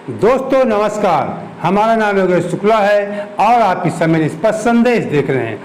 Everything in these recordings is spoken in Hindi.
दोस्तों नमस्कार, हमारा नाम योगेश शुक्ला है और आप इस समय स्पष्ट संदेश देख रहे हैं।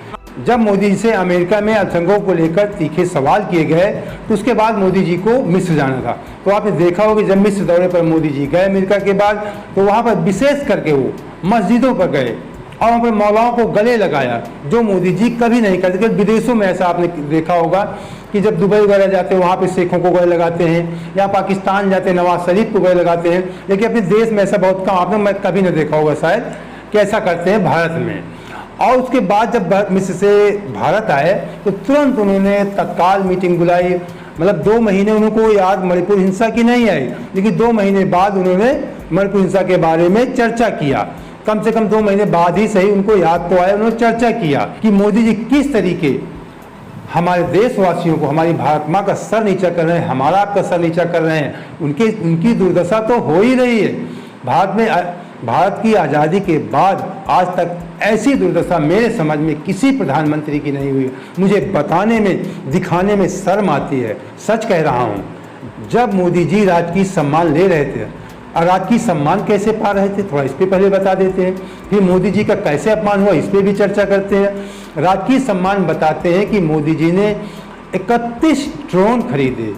जब मोदी जी से अमेरिका में अल्पसंख्यकों को लेकर तीखे सवाल किए गए तो उसके बाद मोदी जी को मिस्र जाना था। तो आपने देखा होगा जब मिस्र दौरे पर मोदी जी गए अमेरिका के बाद, तो वहाँ पर विशेष करके वो मस्जिदों पर गए और वहाँ पर मौलाओं को गले लगाया, जो मोदी जी कभी नहीं करते। विदेशों में ऐसा आपने देखा होगा कि जब दुबई वगैरह जाते हैं वहाँ पे शेखों को गले लगाते हैं, या पाकिस्तान जाते हैं नवाज शरीफ को गले लगाते हैं, लेकिन अपने देश में ऐसा बहुत कम आपने मैं कभी नहीं देखा होगा शायद कि ऐसा करते हैं भारत में। और उसके बाद जब मिस्र से भारत आए तो तुरंत उन्होंने तत्काल मीटिंग बुलाई। मतलब 2 महीने उनको याद मणिपुर हिंसा की नहीं आई, लेकिन 2 महीने बाद उन्होंने मणिपुर हिंसा के बारे में चर्चा किया। कम से कम 2 महीने बाद ही सही उनको याद तो आया, उन्होंने चर्चा किया कि मोदी जी किस तरीके हमारे देशवासियों को, हमारी भारत माँ का सर नीचा कर रहे हैं, हमारा आपका सर नीचा कर रहे हैं। उनकी दुर्दशा तो हो ही रही है। भारत की आज़ादी के बाद आज तक ऐसी दुर्दशा मेरे समझ में किसी प्रधानमंत्री की नहीं हुई। मुझे बताने में, दिखाने में शर्म आती है। सच कह रहा हूँ, जब मोदी जी राजकीय सम्मान ले रहे थे और राजकीय सम्मान कैसे पा रहे थे, थोड़ा इस पर पहले बता देते हैं। फिर मोदी जी का कैसे अपमान हुआ, इस पर भी चर्चा करते हैं। राजकीय सम्मान बताते हैं कि मोदी जी ने 31 ड्रोन खरीदे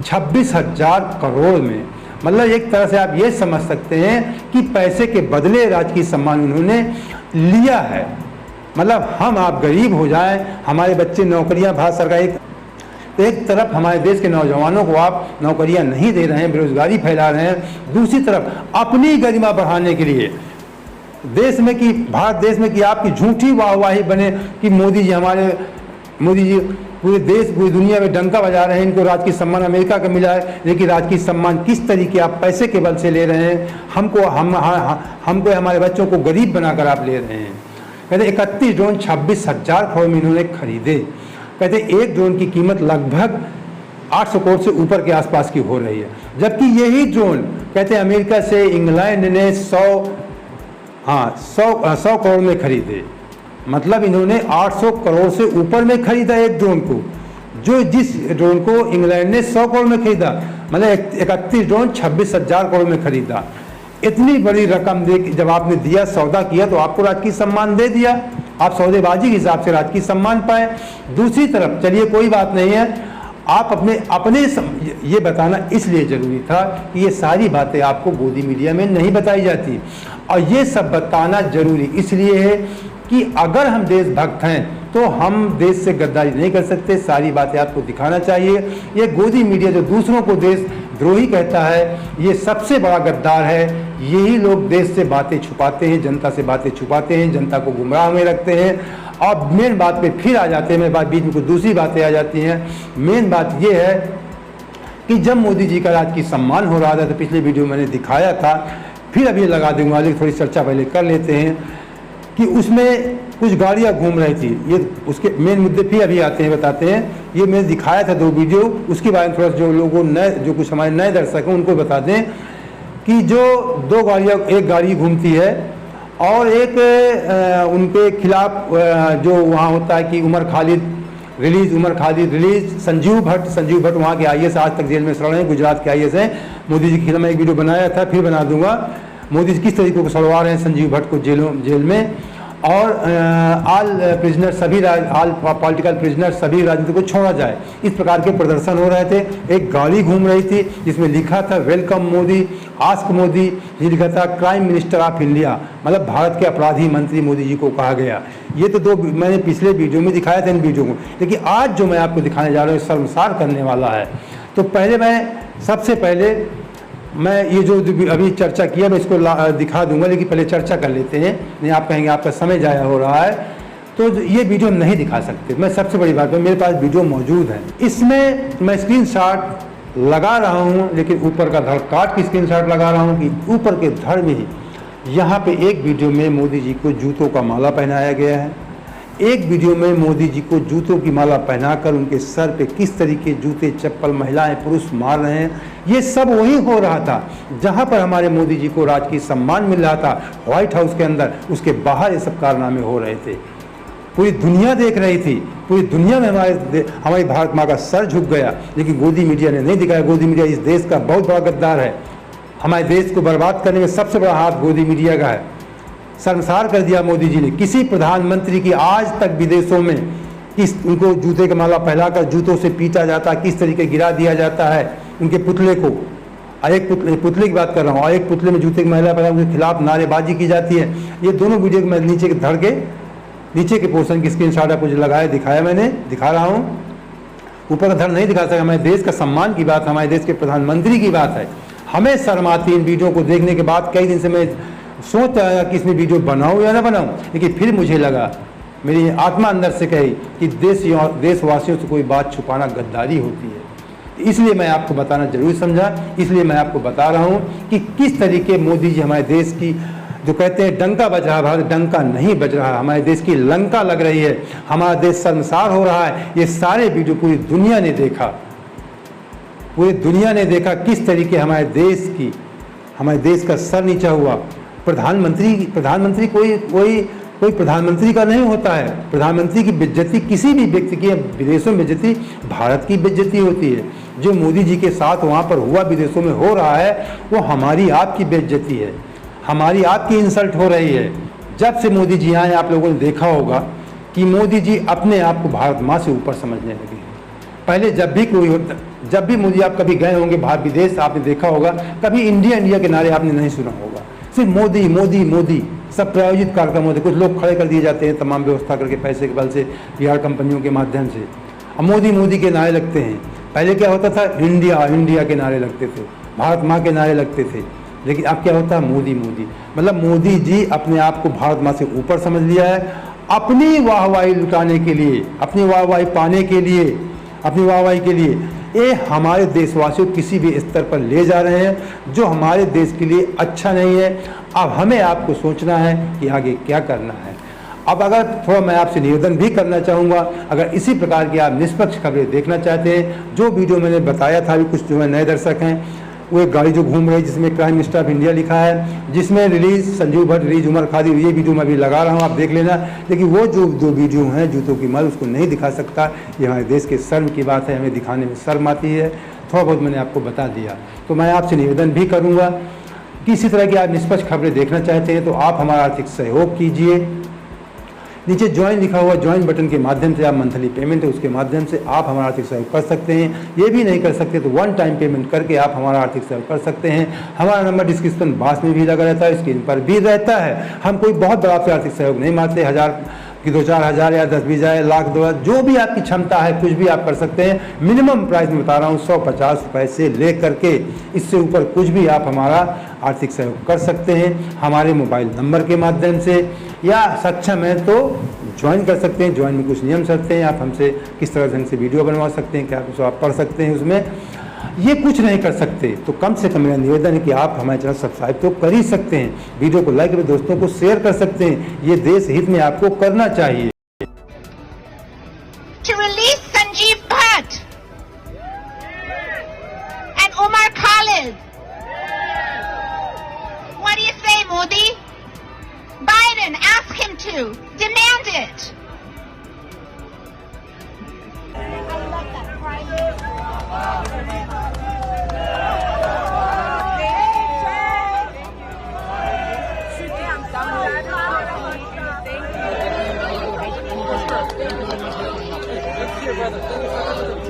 26,000 करोड़ में। मतलब एक तरह से आप ये समझ सकते हैं कि पैसे के बदले राजकीय सम्मान उन्होंने लिया है। मतलब हम आप गरीब हो जाएं, हमारे बच्चे नौकरियां, भारत सरकार एक तरफ हमारे देश के नौजवानों को आप नौकरियां नहीं दे रहे हैं, बेरोजगारी फैला रहे हैं, दूसरी तरफ अपनी गरिमा बढ़ाने के लिए देश में कि भारत देश में कि आपकी झूठी वाहवाही बने कि मोदी जी पूरे देश पूरी दुनिया में डंका बजा रहे हैं, इनको राजकीय सम्मान अमेरिका का मिला है। लेकिन राजकीय सम्मान किस तरीके आप पैसे के बल से ले रहे हैं, हमको हमारे बच्चों को गरीब बनाकर आप ले रहे हैं। कहते 31 ड्रोन 26,000 करोड़ में इन्होंने खरीदे। कहते एक ड्रोन की कीमत लगभग 800 करोड़ से ऊपर के आसपास की हो रही है, जबकि यही ड्रोन कहते अमेरिका से इंग्लैंड ने 100 करोड़ में खरीदे। मतलब इन्होंने 800 करोड़ से ऊपर में खरीदा एक ड्रोन को, जिस ड्रोन को इंग्लैंड ने 100 करोड़ में खरीदा। मतलब 31 ड्रोन 26,000 करोड़ में खरीदा। इतनी बड़ी रकम दे जब आपने दिया, सौदा किया, तो आपको राजकीय सम्मान दे दिया। आप सौदेबाजी के हिसाब से राजकीय सम्मान पाए। दूसरी तरफ चलिए कोई बात नहीं है, आप अपने ये बताना इसलिए जरूरी था कि ये सारी बातें आपको गोदी मीडिया में नहीं बताई जाती, और ये सब बताना जरूरी इसलिए है कि अगर हम देशभक्त हैं तो हम देश से गद्दारी नहीं कर सकते। सारी बातें आपको दिखाना चाहिए। ये गोदी मीडिया जो दूसरों को देशद्रोही कहता है, ये सबसे बड़ा गद्दार है। यही लोग देश से बातें छुपाते हैं, जनता से बातें छुपाते हैं, जनता को गुमराह में रखते हैं। और मेन बात पे फिर आ जाते हैं, मेरे बात बीच में कुछ दूसरी बातें आ जाती हैं। मेन बात ये है कि जब मोदी जी का राजकीय सम्मान हो रहा था, तो पिछले वीडियो मैंने दिखाया था, फिर अभी लगा दूंगा, लेकिन थोड़ी चर्चा पहले कर लेते हैं कि उसमें कुछ गाड़ियां घूम रही थी। ये उसके मेन मुद्दे फिर अभी आते हैं, बताते हैं। ये मैंने दिखाया था 2 वीडियो, उसके बारे में थोड़ा जो लोगों नए, जो कुछ हमारे नए दर्शक हैं उनको बता दें कि जो 2 गाड़ियां, एक गाड़ी घूमती है और एक उनके खिलाफ जो वहाँ होता है कि उमर खालिद रिलीज, संजीव भट्ट वहाँ के IAS आज तक जेल में सड़ रहे हैं, गुजरात के IAS हैं। मोदी जी के खिलाफ मैं एक वीडियो बनाया था, फिर बना दूंगा। मोदी जी किस तरीके को सड़वा रहे हैं संजीव भट्ट को जेल में, और ऑल पॉलिटिकल प्रिजनर, सभी राजनीति को छोड़ा जाए, इस प्रकार के प्रदर्शन हो रहे थे। एक गाड़ी घूम रही थी जिसमें लिखा था वेलकम मोदी, आस्क मोदी, ये लिखा था क्राइम मिनिस्टर ऑफ इंडिया, मतलब भारत के अपराधी मंत्री मोदी जी को कहा गया। ये तो 2 मैंने पिछले वीडियो में दिखाया था इन वीडियो को, लेकिन आज जो मैं आपको दिखाने जा रहा हूँ शर्मसार करने वाला है। तो सबसे पहले मैं ये जो अभी चर्चा किया मैं इसको दिखा दूंगा, लेकिन पहले चर्चा कर लेते हैं, नहीं आप कहेंगे आपका समय जाया हो रहा है। तो ये वीडियो नहीं दिखा सकते। मैं सबसे बड़ी बात है, मेरे पास वीडियो मौजूद है, इसमें मैं स्क्रीनशॉट लगा रहा हूँ, लेकिन ऊपर का धड़ काट के स्क्रीनशॉट लगा रहा हूँ कि ऊपर के धड़ में ही यहाँ पे एक वीडियो में मोदी जी को जूतों का माला पहनाया गया है। एक वीडियो में मोदी जी को जूतों की माला पहनाकर उनके सर पे किस तरीके जूते चप्पल महिलाएं पुरुष मार रहे हैं, ये सब वही हो रहा था जहां पर हमारे मोदी जी को राजकीय सम्मान मिल रहा था, व्हाइट हाउस के अंदर। उसके बाहर ये सब कारनामे हो रहे थे, पूरी दुनिया देख रही थी। पूरी दुनिया में हमारी भारत माँ का सर झुक गया, लेकिन गोदी मीडिया ने नहीं दिखाया। गोदी मीडिया इस देश का बहुत बड़ा गद्दार है। हमारे देश को बर्बाद करने में सबसे बड़ा हाथ मोदी मीडिया का है। शर्मसार कर दिया मोदी जी ने। किसी प्रधानमंत्री की आज तक विदेशों में किस उनको जूते का माला पहनाकर जूतों से पीटा जाता, किस तरीके गिरा दिया जाता है उनके पुतले को। एक पुतले की बात कर रहा हूँ, और एक पुतले में जूते की महिला पहना उनके खिलाफ नारेबाजी की जाती है। ये दोनों वीडियो को मैं नीचे के धड़ के नीचे के पोर्शन की स्क्रीनशॉट आपको जो लगाया दिखाया मैंने दिखा रहा हूँ, ऊपर का धड़ नहीं दिखा सकता। हमारे देश का सम्मान की बात, हमारे देश के प्रधानमंत्री की बात है। हमें शर्म आती इन वीडियो को देखने के बाद। कई दिन से मैं सोच रहा था कि इसमें वीडियो बनाऊँ या ना बनाऊँ, लेकिन फिर मुझे लगा, मेरी आत्मा अंदर से कही कि देशवासियों से कोई बात छुपाना गद्दारी होती है। इसलिए मैं आपको बताना जरूरी समझा, इसलिए मैं आपको बता रहा हूँ कि किस तरीके मोदी जी हमारे देश की, जो कहते हैं डंका बज रहा है, भारत डंका नहीं बज रहा है, हमारे देश की लंका लग रही है, हमारा देश शर्मसार हो रहा है। ये सारे वीडियो पूरी दुनिया ने देखा, पूरी दुनिया ने देखा किस तरीके हमारे देश का सर नीचा हुआ। प्रधानमंत्री कोई प्रधानमंत्री का नहीं होता है। प्रधानमंत्री की बेइज्जती किसी भी व्यक्ति की, विदेशों में बेइज्जती भारत की बेइज्जती होती है। जो मोदी जी के साथ वहाँ पर हुआ, विदेशों में हो रहा है, वो हमारी आपकी बेइज्जती है, हमारी आपकी इंसल्ट हो रही है। जब से मोदी जी आए, आप लोगों ने देखा होगा कि मोदी जी अपने आप को भारत माँ से ऊपर समझने लगे हैं। पहले जब भी मोदी आप कभी गए होंगे बाहर विदेश, आपने देखा होगा, कभी इंडिया के नारे आपने नहीं सुना होगा। सिर्फ मोदी मोदी मोदी सब प्रायोजित कार्यक्रम होते, कुछ लोग खड़े कर दिए जाते हैं तमाम व्यवस्था करके पैसे के बल से, PR कंपनियों के माध्यम से। अब मोदी के नारे लगते हैं। पहले क्या होता था, इंडिया के नारे लगते थे, भारत माँ के नारे लगते थे। लेकिन अब क्या होता है, मोदी मतलब मोदी जी अपने आप को भारत माँ से ऊपर समझ लिया है। अपनी वाहवाही लुटाने के लिए, अपनी वाहवाही पाने के लिए, अपनी वाहवाही के लिए ये हमारे देशवासियों को किसी भी स्तर पर ले जा रहे हैं, जो हमारे देश के लिए अच्छा नहीं है। अब हमें आपको सोचना है कि आगे क्या करना है। अब अगर थोड़ा मैं आपसे निवेदन भी करना चाहूँगा, अगर इसी प्रकार की आप निष्पक्ष खबरें देखना चाहते हैं, जो वीडियो मैंने बताया था, अभी कुछ जो है नए दर्शक हैं, वो एक गाड़ी जो घूम रही है जिसमें क्राइम मिनिस्टर ऑफ इंडिया लिखा है, जिसमें रिलीज संजीव भट्ट, रिलीज उमर खादी, ये वीडियो मैं अभी लगा रहा हूँ, आप देख लेना। लेकिन वो जो दो वीडियो हैं जूतों की माल, उसको नहीं दिखा सकता। ये हमारे देश के शर्म की बात है, हमें दिखाने में शर्म आती है। थोड़ा बहुत मैंने आपको बता दिया। तो मैं आपसे निवेदन भी करूँगा कि इसी तरह की आप निष्पक्ष खबरें देखना चाहते हैं तो आप हमारा आर्थिक सहयोग कीजिए। नीचे ज्वाइन लिखा हुआ, ज्वाइन बटन के माध्यम से आप मंथली पेमेंट है उसके माध्यम से आप हमारा आर्थिक सहयोग कर सकते हैं। ये भी नहीं कर सकते तो वन टाइम पेमेंट करके आप हमारा आर्थिक सहयोग कर सकते हैं। हमारा नंबर डिस्क्रिप्शन बॉक्स में भी लगा रहता है, स्क्रीन पर भी रहता है। हम कोई बहुत बड़ा आपसे आर्थिक सहयोग नहीं मांगते, 1000 कि 2-4 हज़ार या 10-20 हज़ार, लाख 2 लाख, जो भी आपकी क्षमता है कुछ भी आप कर सकते हैं। मिनिमम प्राइस में बता रहा हूँ 150 रुपये से ले करके इससे ऊपर कुछ भी आप हमारा आर्थिक सहयोग कर सकते हैं हमारे मोबाइल नंबर के माध्यम से, या सक्षम है तो ज्वाइन कर सकते हैं। ज्वाइन में कुछ नियम शर्तें हैं, आप हमसे किस तरह ढंग से वीडियो बनवा सकते हैं, क्या कुछ आप पढ़ सकते हैं उसमें, ये कुछ नहीं कर सकते तो कम से कम मेरा निवेदन है कि आप हमारे चैनल सब्सक्राइब तो कर ही सकते हैं, वीडियो को लाइक करके दोस्तों को शेयर कर सकते हैं। ये देश हित में आपको करना चाहिए। To release Sanjeev Bhatt and Umar Khalid. What do you say, Modi? Biden, ask him to. Demand it.